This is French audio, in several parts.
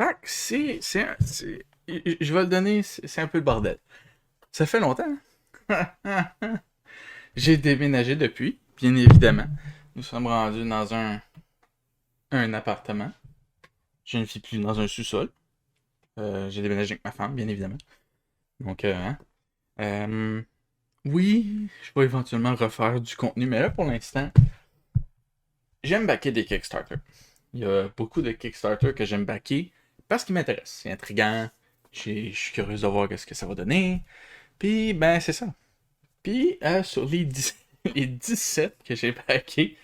Fait que je vais le donner, c'est un peu le bordel. Ça fait longtemps. J'ai déménagé depuis, bien évidemment. Nous sommes rendus dans un appartement. Je ne vis plus dans un sous-sol. J'ai déménagé avec ma femme, bien évidemment. Donc, hein. Euh, oui, je vais éventuellement refaire du contenu, mais là, pour l'instant, j'aime backer des Kickstarter. Il y a beaucoup de Kickstarter que j'aime backer parce qu'ils m'intéressent. C'est intriguant. Je suis curieux de voir ce que ça va donner. Puis, ben, c'est ça. Puis, sur les, 10 les 17 que j'ai backés,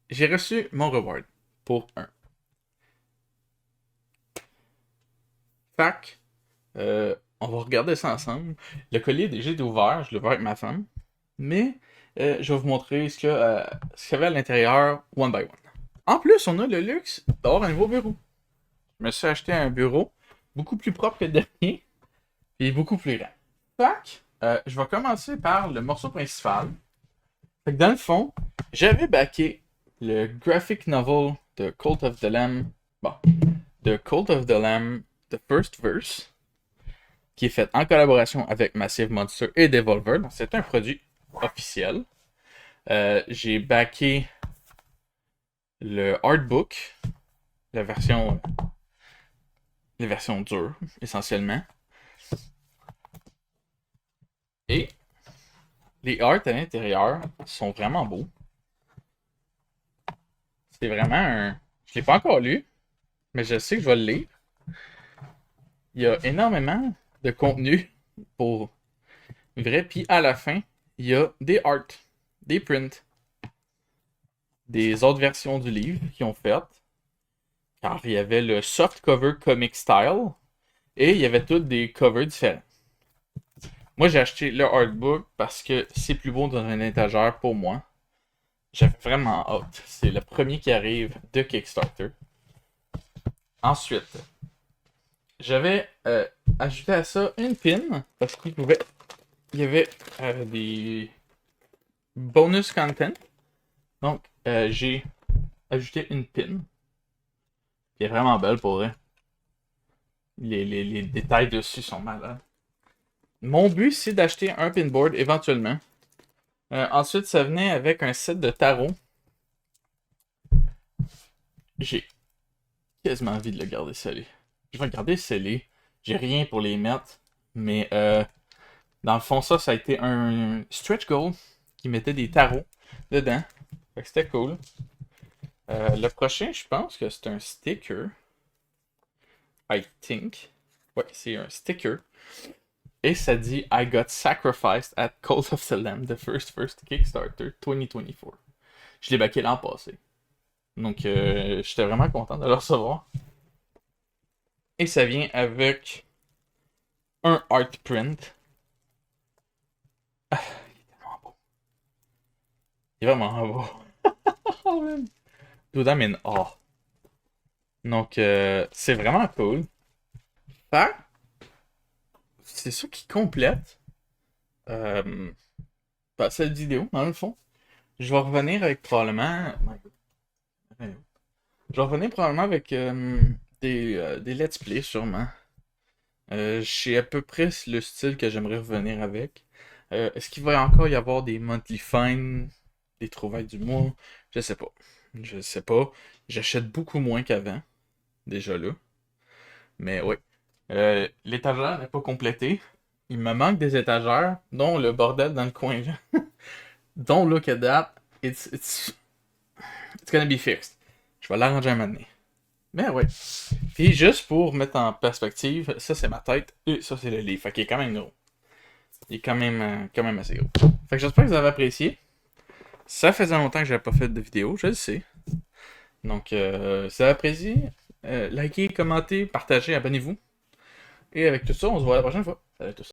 j'ai reçu mon reward pour un. Fac, on va regarder ça ensemble. Le collier est déjà ouvert, je l'ai ouvert avec ma femme. Mais je vais vous montrer ce qu'il y avait à l'intérieur, one by one. En plus, on a le luxe d'avoir un nouveau bureau. Je me suis acheté un bureau beaucoup plus propre que le dernier, et beaucoup plus grand. Fac, je vais commencer par le morceau principal. Fait que dans le fond, j'avais backé le graphic novel de Cult of the Lamb. Bon, de Cult of the Lamb, The First Verse, qui est fait en collaboration avec Massive Monster et Devolver. Donc, c'est un produit officiel. J'ai backé le artbook, la version dure, essentiellement. Et les arts à l'intérieur sont vraiment beaux. C'est vraiment un... Je l'ai pas encore lu, mais je sais que je vais le lire. Il y a énormément de contenu pour vrai. Puis à la fin, il y a des arts, des prints, des autres versions du livre qu'ils ont faites. Car il y avait le soft cover comic style et il y avait tous des covers différents. Moi, j'ai acheté le artbook parce que c'est plus beau dans un étagère pour moi. J'avais vraiment hâte. C'est le premier qui arrive de Kickstarter. Ensuite, j'avais ajouté à ça une pin parce il y avait des bonus content. Donc, j'ai ajouté une pin qui est vraiment belle pour vrai. Les détails dessus sont malades. Mon but, c'est d'acheter un pinboard éventuellement. Ensuite, ça venait avec un set de tarot. J'ai quasiment envie de le garder scellé. Je vais le garder scellé. J'ai rien pour les mettre. Mais dans le fond, ça a été un stretch goal qui mettait des tarots dedans. Fait que c'était cool. Le prochain, je pense que c'est un sticker. I think. Ouais, c'est un sticker. Et ça dit I got sacrificed at Cult of the Lamb, the first Kickstarter 2024. Je l'ai backé l'an passé. Donc, j'étais vraiment content de le recevoir. Et ça vient avec un art print. Ah, il est tellement beau. Il est vraiment beau. Oh, man. Dude, I'm in awe. Donc, c'est vraiment cool. Fait, c'est ça qui complète cette vidéo, dans le fond. Je vais revenir avec probablement... Je vais revenir probablement avec des let's play, sûrement. Je sais à peu près le style que j'aimerais revenir avec. Est-ce qu'il va encore y avoir des monthly finds, des trouvailles du mois? Je sais pas. Je sais pas. J'achète beaucoup moins qu'avant, déjà là. Mais oui. L'étagère n'est pas complétée. Il me manque des étagères, dont le bordel dans le coin là. Don't look at that. It's gonna be fixed. Je vais l'arranger un moment donné. Mais ouais. Puis juste pour mettre en perspective, ça c'est ma tête et ça c'est le livre. Fait qu'il est quand même gros. Il est quand même assez gros. Fait que j'espère que vous avez apprécié. Ça faisait longtemps que j'avais pas fait de vidéo, je le sais. Donc, si vous avez apprécié, likez, commentez, partagez, abonnez-vous. Et avec tout ça, on se voit la prochaine fois. Salut à tous.